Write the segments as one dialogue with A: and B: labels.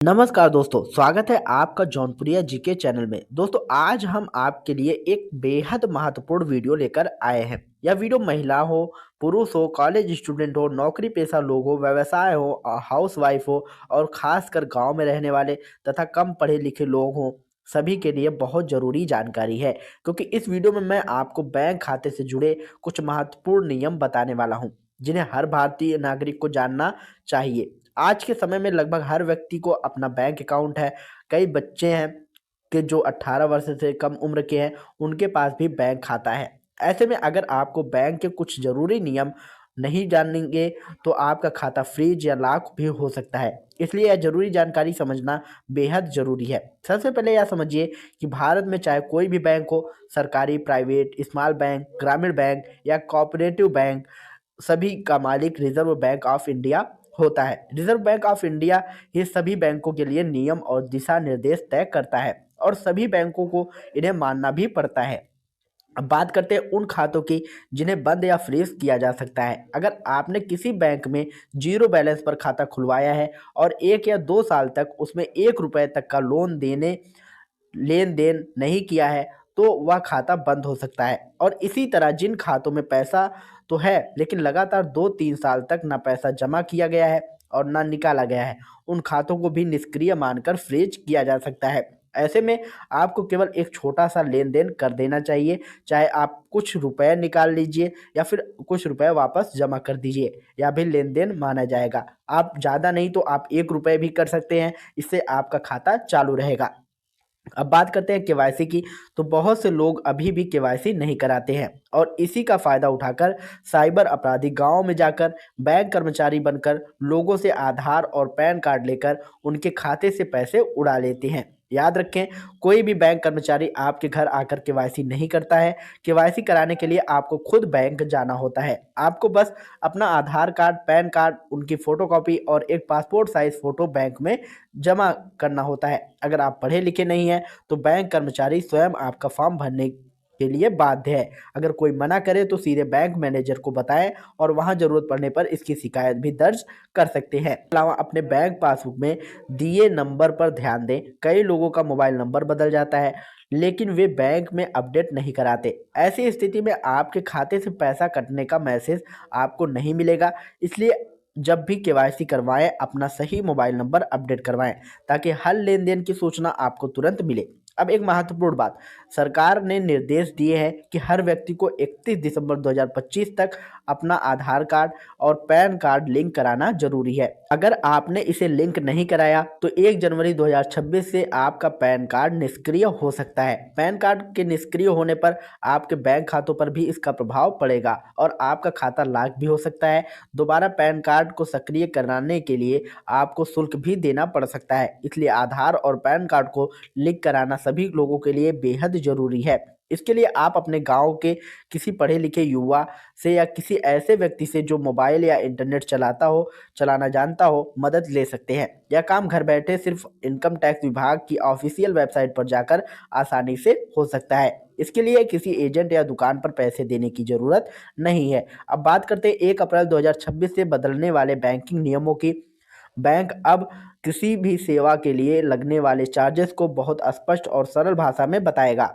A: नमस्कार दोस्तों, स्वागत है आपका जौनपुरिया जीके चैनल में। दोस्तों, आज हम आपके लिए एक बेहद महत्वपूर्ण वीडियो लेकर आए हैं। यह वीडियो महिला हो, पुरुष हो, कॉलेज स्टूडेंट हो, नौकरी पेशा लोग हो, व्यवसाय हो, हाउसवाइफ हो और खासकर गांव में रहने वाले तथा कम पढ़े लिखे लोग हों, सभी के लिए बहुत ज़रूरी जानकारी है। क्योंकि इस वीडियो में मैं आपको बैंक खाते से जुड़े कुछ महत्वपूर्ण नियम बताने वाला हूँ, जिन्हें हर भारतीय नागरिक को जानना चाहिए। आज के समय में लगभग हर व्यक्ति को अपना बैंक अकाउंट है। कई बच्चे हैं कि जो 18 वर्ष से कम उम्र के हैं, उनके पास भी बैंक खाता है। ऐसे में अगर आपको बैंक के कुछ ज़रूरी नियम नहीं जानेंगे तो आपका खाता फ्रीज या लॉक भी हो सकता है। इसलिए यह ज़रूरी जानकारी समझना बेहद ज़रूरी है। सबसे पहले यह समझिए कि भारत में चाहे कोई भी बैंक हो, सरकारी, प्राइवेट, स्मॉल बैंक, ग्रामीण बैंक या कोऑपरेटिव बैंक, सभी का मालिक रिजर्व बैंक ऑफ इंडिया होता है। रिजर्व बैंक ऑफ इंडिया ये सभी बैंकों के लिए नियम और दिशा निर्देश तय करता है और सभी बैंकों को इन्हें मानना भी पड़ता है। अब बात करते हैं उन खातों की जिन्हें बंद या फ्रीज किया जा सकता है। अगर आपने किसी बैंक में जीरो बैलेंस पर खाता खुलवाया है और 1 या 2 साल तक उसमें 1 रुपए तक का लेन देन नहीं किया है, तो वह खाता बंद हो सकता है। और इसी तरह जिन खातों में पैसा तो है लेकिन लगातार 2-3 साल तक ना पैसा जमा किया गया है और ना निकाला गया है, उन खातों को भी निष्क्रिय मानकर फ्रीज किया जा सकता है। ऐसे में आपको केवल एक छोटा सा लेन देन कर देना चाहिए, चाहे आप कुछ रुपए निकाल लीजिए या फिर कुछ रुपए वापस जमा कर दीजिए, यह भी लेन देन माना जाएगा। आप ज़्यादा नहीं तो आप 1 रुपए भी कर सकते हैं, इससे आपका खाता चालू रहेगा। अब बात करते हैं केवाईसी की। तो बहुत से लोग अभी भी केवाईसी नहीं कराते हैं और इसी का फायदा उठाकर साइबर अपराधी गांव में जाकर बैंक कर्मचारी बनकर लोगों से आधार और पैन कार्ड लेकर उनके खाते से पैसे उड़ा लेते हैं। याद रखें, कोई भी बैंक कर्मचारी आपके घर आकर केवाईसी नहीं करता है। केवाईसी कराने के लिए आपको खुद बैंक जाना होता है। आपको बस अपना आधार कार्ड, पैन कार्ड, उनकी फोटोकॉपी और एक पासपोर्ट साइज फोटो बैंक में जमा करना होता है। अगर आप पढ़े लिखे नहीं हैं तो बैंक कर्मचारी स्वयं आपका फॉर्म भरने के लिए बाध्य है। अगर कोई मना करे तो सीधे बैंक मैनेजर को बताएं और वहां जरूरत पड़ने पर इसकी शिकायत भी दर्ज कर सकते हैं। अलावा अपने बैंक पासबुक में दिए नंबर पर ध्यान दें। कई लोगों का मोबाइल नंबर बदल जाता है लेकिन वे बैंक में अपडेट नहीं कराते। ऐसी स्थिति में आपके खाते से पैसा कटने का मैसेज आपको नहीं मिलेगा। इसलिए जब भी केवाईसी करवाएं, अपना सही मोबाइल नंबर अपडेट करवाएं ताकि हर लेन देन की सूचना आपको तुरंत मिले। अब एक महत्वपूर्ण बात, सरकार ने निर्देश दिए हैं कि हर व्यक्ति को 31 दिसंबर 2025 तक अपना आधार कार्ड और पैन कार्ड लिंक कराना जरूरी है। अगर आपने इसे लिंक नहीं कराया तो 1 जनवरी 2026 से आपका पैन कार्ड निष्क्रिय हो सकता है। पैन कार्ड के निष्क्रिय होने पर आपके बैंक खातों पर भी इसका प्रभाव पड़ेगा और आपका खाता लॉक भी हो सकता है। दोबारा पैन कार्ड को सक्रिय कराने के लिए आपको शुल्क भी देना पड़ सकता है। इसलिए आधार और पैन कार्ड को लिंक कराना सभी लोगों के लिए बेहद जरूरी है। इसके लिए आप अपने गांव के किसी पढ़े लिखे युवा से या किसी ऐसे व्यक्ति से जो मोबाइल या इंटरनेट चलाना जानता हो, मदद ले सकते हैं। यह काम घर बैठे सिर्फ इनकम टैक्स विभाग की ऑफिशियल वेबसाइट पर जाकर आसानी से हो सकता है। इसके लिए किसी एजेंट या दुकान पर पैसे देने की जरूरत नहीं है। अब बात करते हैं 1 अप्रैल 2026 से बदलने वाले बैंकिंग नियमों की। बैंक अब किसी भी सेवा के लिए लगने वाले चार्जेस को बहुत स्पष्ट और सरल भाषा में बताएगा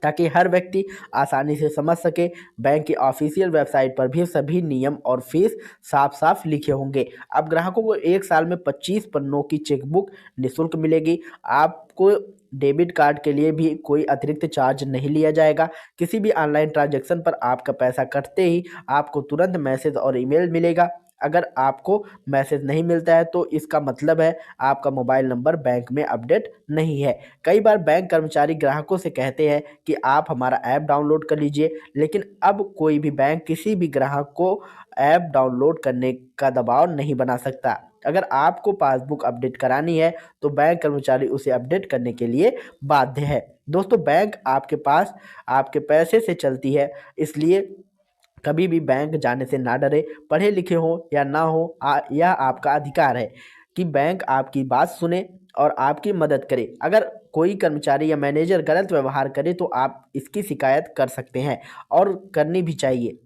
A: ताकि हर व्यक्ति आसानी से समझ सके। बैंक की ऑफिशियल वेबसाइट पर भी सभी नियम और फीस साफ साफ लिखे होंगे। अब ग्राहकों को 1 साल में 25 पन्नों की चेकबुक निःशुल्क मिलेगी। आपको डेबिट कार्ड के लिए भी कोई अतिरिक्त चार्ज नहीं लिया जाएगा। किसी भी ऑनलाइन ट्रांजैक्शन पर आपका पैसा कटते ही आपको तुरंत मैसेज और ईमेल मिलेगा। अगर आपको मैसेज नहीं मिलता है तो इसका मतलब है आपका मोबाइल नंबर बैंक में अपडेट नहीं है। कई बार बैंक कर्मचारी ग्राहकों से कहते हैं कि आप हमारा ऐप डाउनलोड कर लीजिए, लेकिन अब कोई भी बैंक किसी भी ग्राहक को ऐप डाउनलोड करने का दबाव नहीं बना सकता। अगर आपको पासबुक अपडेट करानी है तो बैंक कर्मचारी उसे अपडेट करने के लिए बाध्य है। दोस्तों, बैंक आपके पास आपके पैसे से चलती है, इसलिए कभी भी बैंक जाने से ना डरे। पढ़े लिखे हो या ना हो, यह आपका अधिकार है कि बैंक आपकी बात सुने और आपकी मदद करे। अगर कोई कर्मचारी या मैनेजर गलत व्यवहार करे तो आप इसकी शिकायत कर सकते हैं और करनी भी चाहिए।